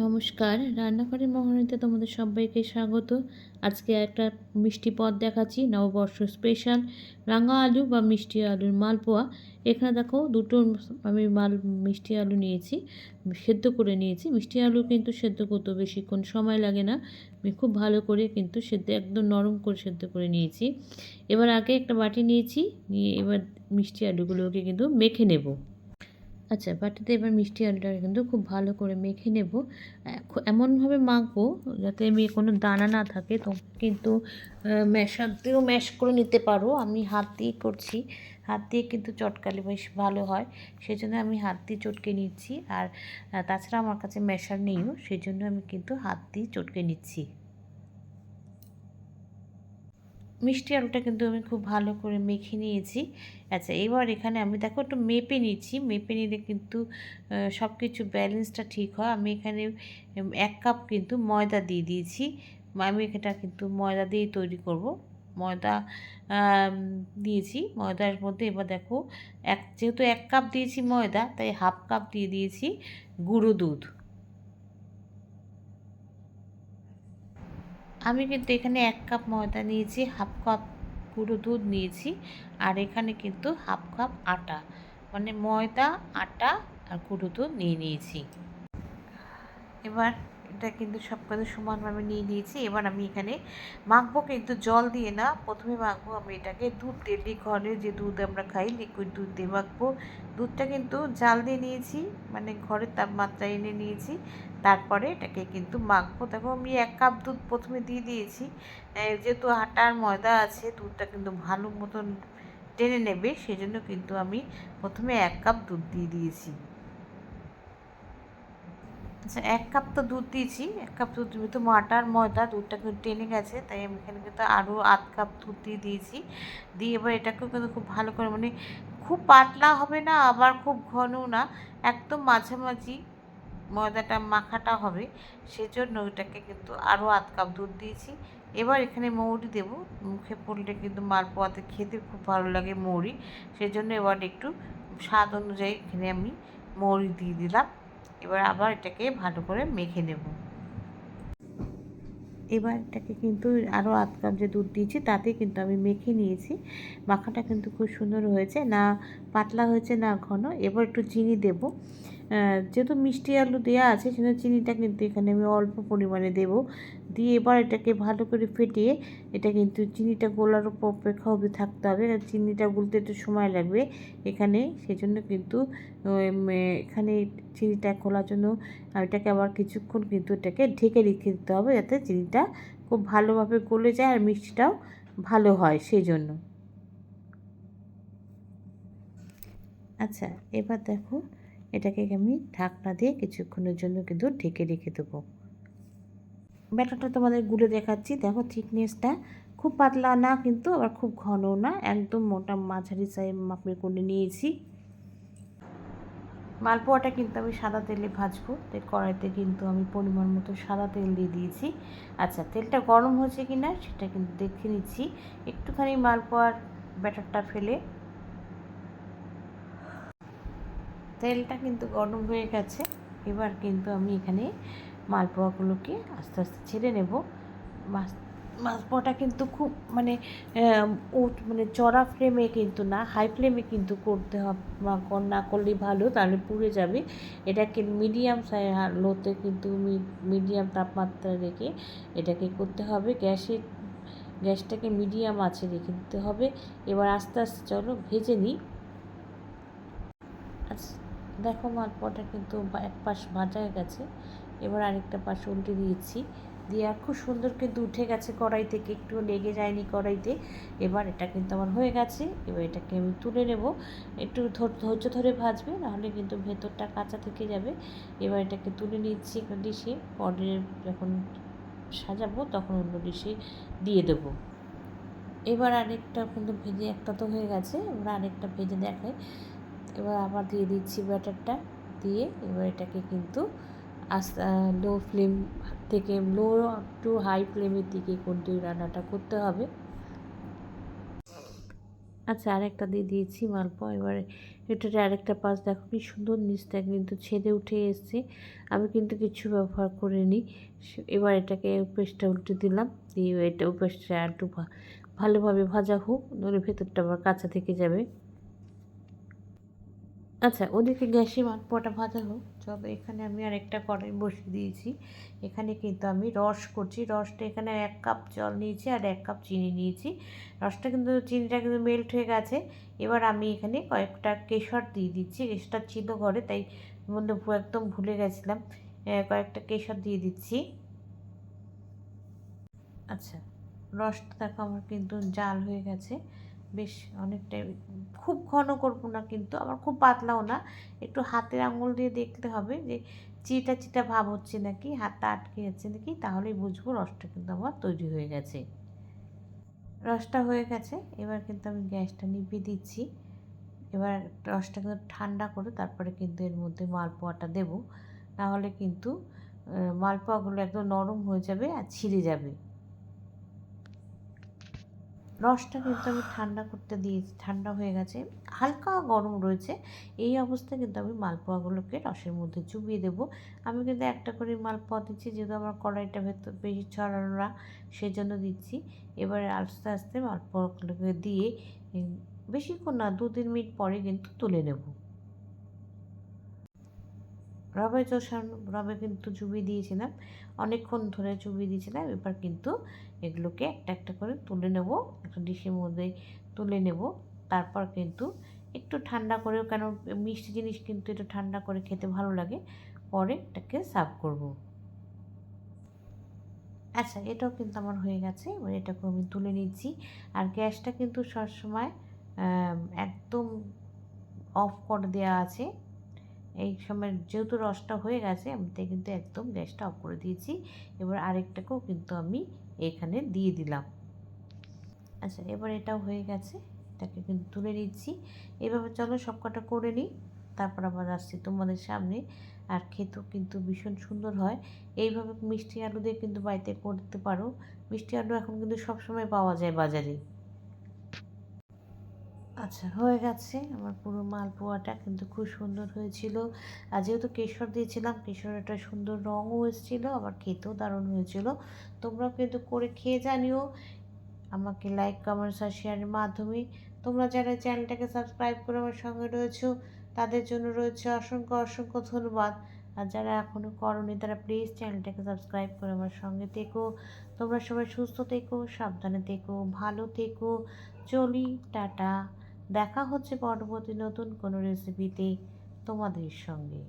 নমস্কার, রান্নাঘরের মহড়াতে তোমাদের সবাইকে স্বাগত। আজকে একটা মিষ্টি পদ দেখাচ্ছি, নববর্ষ স্পেশাল রাঙা আলু বা মিষ্টি আলুর মালপোয়া। এখানে দেখো দুটো আমি মিষ্টি আলু নিয়েছি, সেদ্ধ করে নিয়েছি। মিষ্টি আলু কিন্তু সেদ্ধ করতে বেশিক্ষণ সময় লাগে না। আমি খুব ভালো করে কিন্তু সেদ্ধ একদম নরম করে সেদ্ধ করে নিয়েছি। এবার আগে একটা বাটি নিয়েছি, নিয়ে এবার মিষ্টি আলুগুলোকে কিন্তু মেখে নেব। আচ্ছা, বাটিতে এবার মিষ্টি আলুটাকে কিন্তু খুব ভালো করে মেখে নেব। এমনভাবে মাখবো যাতে কোনো দানা না থাকে। তো কিন্তু ম্যাশার দিয়েও ম্যাশ করে নিতে পারো। আমি হাত দিয়েই করছি। হাত দিয়ে কিন্তু চটকালে বেশ ভালো হয়, সেজন্য আমি হাত দিয়ে চটকে নিচ্ছি। আর তাছাড়া আমার কাছে ম্যাশার নেইও, সেজন্য আমি কিন্তু হাত দিয়ে চটকে নিচ্ছি। মিষ্টি আলুটা কিন্তু আমি খুব ভালো করে মেখে নিয়েছি। আচ্ছা, এবার এখানে আমি দেখো একটু মেপে নিচ্ছি। মেপে নিলে কিন্তু সব কিছু ব্যালেন্সটা ঠিক হয়। আমি এখানে 1 কাপ কিন্তু ময়দা দিয়ে দিয়েছি। আমি এটা কিন্তু ময়দা দিয়েই তৈরি করব। ময়দা দিয়েছি। ময়দার মধ্যে এবার দেখো যেহেতু 1 কাপ দিয়েছি ময়দা, তাই হাফ কাপ দিয়ে দিয়েছি গুঁড়ো দুধ। আমি কিন্তু এখানে 1 কাপ ময়দা নিয়েছি, হাফ কাপ গুঁড়ো দুধ নিয়েছি, আর এখানে কিন্তু হাফ কাপ আটা, মানে ময়দা, আটা আর গুঁড়ো দুধ নিয়ে নিয়েছি। এবার এটা কিন্তু সব কিছু সমানভাবে নিয়ে নিয়েছি। এবার আমি এখানে মাখবো কিন্তু জল দিয়ে না, প্রথমে মাখবো আমি এটাকে দুধ দিয়ে। ঘরে যে দুধ আমরা খাই, লিকুইড দুধ দিয়ে মাখবো। দুধটা কিন্তু জাল দিয়ে নিয়েছি, মানে ঘরের তাপমাত্রা এনে নিয়েছি। তারপরে এটাকে কিন্তু মাখবো। দেখো আমি 1 কাপ দুধ প্রথমে দিয়ে দিয়েছি। যেহেতু আটা আর ময়দা আছে, দুধটা কিন্তু ভালো মতন টেনে নেবে, সেজন্য কিন্তু আমি প্রথমে 1 কাপ দুধ দিয়ে দিয়েছি। আচ্ছা, 1 কাপ তো দুধ দিয়েছি। 1 কাপ দুধ যেহেতু আটা আর ময়দা, দুধটা কিন্তু টেনে গেছে, তাই আমি এখানে কিন্তু আরও আধ কাপ দুধ দিয়ে দিয়েছি। দিয়ে এবার এটাকেও কিন্তু খুব ভালো করে, মানে খুব পাতলা হবে না, আবার খুব ঘনও না, একদম মাঝামাঝি ময়দাটা মাখাটা হবে। সেজন্য ওইটাকে কিন্তু আরও আধ কাপ দুধ দিয়েছি। এবার এখানে মৌরি দেবো। মুখে পড়লে কিন্তু মালপোয়াতে খেতে খুব ভালো লাগে মৌরি, সেজন্য এবার একটু স্বাদ অনুযায়ী এখানে আমি মৌরি দিয়ে দিলাম। এবার আবার এটাকে ভালো করে মেখে নেব। এবার এটাকে কিন্তু আরও আধ কাপ যে দুধ দিয়েছি তাতে কিন্তু আমি মেখে নিয়েছি। মাখাটা কিন্তু খুব সুন্দর হয়েছে, না পাতলা হয়েছে না ঘন। এবার একটু চিনি দেবো। যেহেতু মিষ্টি আলু দেওয়া আছে, সেজন্য চিনিটা কিন্তু এখানে আমি অল্প পরিমাণে দেবো। দিয়ে এবার এটাকে ভালো করে ফেটিয়ে, এটা কিন্তু চিনিটা গলার অপেক্ষা অবধি থাকতে হবে। চিনিটা গলতে একটু সময় লাগবে এখানে, সেজন্য কিন্তু এখানে চিনিটা খোলার জন্য এটাকে আবার কিছুক্ষণ কিন্তু এটাকে ঢেকে রেখে দিতে হবে, যাতে চিনিটা খুব ভালোভাবে গলে যায় আর মিষ্টিটাও ভালো হয় সেই জন্য। আচ্ছা, এবার দেখো এটাকে আমি ঢাকনা দিয়ে কিছুক্ষণের জন্য কিন্তু ঢেকে রেখে দেবো। ব্যাটারটা তোমাদের গুলে দেখাচ্ছি। দেখো থিকনেসটা খুব পাতলা না কিন্তু আবার খুব ঘনও না, একদম মোটা মাঝারি সাইজ মাপের করে নিয়েছি। মালপোয়াটা কিন্তু আমি সাদা তেলে ভাজবো, তাই কড়াইতে কিন্তু আমি পরিমাণ মতো সাদা তেল দিয়ে দিয়েছি। আচ্ছা, তেলটা গরম হয়েছে কি না সেটা কিন্তু দেখে নিচ্ছি। একটুখানি মালপোয়ার ব্যাটারটা ফেলে, তেলটা কিন্তু গরম হয়ে গেছে। এবার কিন্তু আমি এখানে মালপোয়াগুলোকে আস্তে আস্তে ছেড়ে নেব। মালপোয়াটা কিন্তু খুব মানে মানে চড়া ফ্লেমে কিন্তু না, হাই ফ্লেমে কিন্তু করতে হবে, না করলেই ভালো, তাহলে পুড়ে যাবে। এটাকে মিডিয়াম লোতে কিন্তু মিডিয়াম তাপমাত্রা রেখে এটাকে করতে হবে। গ্যাসটাকে মিডিয়াম আঁচে রেখে দিতে হবে। এবার আস্তে আস্তে চলো ভেজে নিই। আচ্ছা, দেখো মালপোয়াটা কিন্তু এক পাশ ভাজা হয়ে গেছে। এবার আরেকটা পাশ উল্টে দিয়েছি, দিয়ে আর খুব সুন্দর কিন্তু উঠে গেছে কড়াই থেকে, একটু লেগে যায়নি কড়াইতে। এবার এটা কিন্তু আমার হয়ে গেছে। এবার এটাকে আমি তুলে নেব। একটু ধৈর্য ধরে ভাজবে, নাহলে কিন্তু ভেতরটা কাঁচা থেকে যাবে। এবার এটাকে তুলে নিচ্ছি একটা ডিশে, পরে যখন সাজাবো তখন অন্য ডিশে দিয়ে দেবো। এবার আরেকটা কিন্তু ভেজে, একটা তো হয়ে গেছে, এবার আরেকটা ভেজে দেখাই। এবার আবার দিয়ে দিচ্ছি ব্যাটারটা, দিয়ে এবার এটাকে কিন্তু আস্তে লো ফ্লেম থেকে লো টু হাই ফ্লেমের দিকে কিন্তু রান্নাটা করতে হবে। আচ্ছা, আরেকটা দিয়ে দিয়েছি মালপোয়া। এবারে এটার আরেকটা পাশ দেখো কি সুন্দর, নিচটা কিন্তু ছেদে উঠে এসেছে। আমি কিন্তু কিছু ব্যবহার করিনি। এবার এটাকে পেস্টটা উল্টে দিলাম, দিয়ে এটা পেস্টটা একটু ভালোভাবে ভাজা হোক, নইলে ভেতরটা আবার কাঁচা থেকে যাবে। আচ্ছা, ওদিকে গ্যাসে মালপোয়াটা ভাজা হোক, তবে এখানে আমি আরেকটা কড়াই বসিয়ে দিয়েছি। এখানে কিন্তু আমি রস করছি। রসটা এখানে 1 কাপ জল নিয়েছি আর 1 কাপ চিনি নিয়েছি। রসটা কিন্তু, চিনিটা কিন্তু মেল্ট হয়ে গেছে। এবার আমি এখানে কয়েকটা কেশর দিয়ে দিচ্ছি। কেশরটা ছিল ঘরে, তাই মধ্যে একদম ভুলে গেছিলাম। কয়েকটা কেশর দিয়ে দিচ্ছি। আচ্ছা, রসটা দেখো আমার কিন্তু জাল হয়ে গেছে, বেশ অনেকটাই। খুব ঘন করবো না, কিন্তু আবার খুব পাতলাও না। একটু হাতের আঙুল দিয়ে দেখতে হবে যে চিটা চিটা ভাব হচ্ছে নাকি, হাতটা আটকে যাচ্ছে নাকি, তাহলেই বুঝবো রসটা কিন্তু আমার তৈরি হয়ে গেছে। রসটা হয়ে গেছে, এবার কিন্তু আমি গ্যাসটা নিভিয়ে দিচ্ছি। এবার রসটা কিন্তু ঠান্ডা করে তারপরে কিন্তু এর মধ্যে মালপোয়াটা দেবো, নাহলে কিন্তু মালপোয়াগুলো একদম নরম হয়ে যাবে আর ছিঁড়ে যাবে। রসটা কিন্তু আমি ঠান্ডা করতে দিয়েছি, ঠান্ডা হয়ে গেছে, হালকা গরম রয়েছে। এই অবস্থায় কিন্তু আমি মালপোয়াগুলোকে রসের মধ্যে চুবিয়ে দেবো। আমি কিন্তু একটা করে মালপোয়া দিচ্ছি, যেহেতু আমার কড়াইটা ভেতর বেশি ছড়ানো না, সেই জন্য দিচ্ছি। এবারে আস্তে আস্তে মালপোয়াগুলোকে দিয়ে বেশিক্ষণ না, 2-3 মিনিট পরে কিন্তু তুলে নেব। রবে কিন্তু চুবিয়ে দিয়েছিলাম, অনেকক্ষণ ধরে চুবিয়ে দিয়েছিলাম। এবার কিন্তু এগুলোকে একটা একটা করে তুলে নেব, একটা ডিশের মধ্যে তুলে নেব। তারপর কিন্তু একটু ঠান্ডা করেও, কেন মিষ্টি জিনিস কিন্তু একটু ঠান্ডা করে খেতে ভালো লাগে, পরে এটাকে সার্ভ করব। আচ্ছা, এটাও কিন্তু আমার হয়ে গেছে, এবার এটাকে আমি তুলে নিচ্ছি। আর গ্যাসটা কিন্তু সবসময় একদম অফ করে দেওয়া আছে। এই সময় যেহেতু রসটা হয়ে গেছে, আমি তাই কিন্তু একদম গ্যাসটা অফ করে দিয়েছি। এবার আরেকটাকেও কিন্তু আমি এখানে দিয়ে দিলাম। আচ্ছা, এবার এটাও হয়ে গেছে, এটাকে কিন্তু তুলে নিচ্ছি। এভাবে চলো সবকটা করে নিই, তারপর আবার আসছি তোমাদের সামনে। আর খেতেও কিন্তু ভীষণ সুন্দর হয়। এইভাবে মিষ্টি আলু দিয়ে কিন্তু বাড়িতে করতে পারো। মিষ্টি আলু এখন কিন্তু সবসময় পাওয়া যায় বাজারে। আচ্ছা, হয়ে গেছে আমার পুরো মালপোয়াটা, কিন্তু খুব সুন্দর হয়েছিল। আর যেহেতু কেশর দিয়েছিলাম, কেশরের একটা সুন্দর রঙও এসেছিলো, আবার খেতেও দারুণ হয়েছিল। তোমরাও কিন্তু করে খেয়ে জানিও আমাকে লাইক, কমেন্টস আর শেয়ারের মাধ্যমে। তোমরা যারা চ্যানেলটাকে সাবস্ক্রাইব করে আমার সঙ্গে রয়েছো, তাদের জন্য রয়েছে অসংখ্য অসংখ্য ধন্যবাদ। আর যারা এখনও করোনি, তারা প্লিজ চ্যানেলটাকে সাবস্ক্রাইব করে আমার সঙ্গে থেকো। তোমরা সবাই সুস্থ থেকো, সাবধানে থেকো, ভালো থেকো। চলি, টাটা। দেখা হচ্ছে পরবর্তী নতুন কোনো রেসিপিতে তোমাদের সঙ্গে।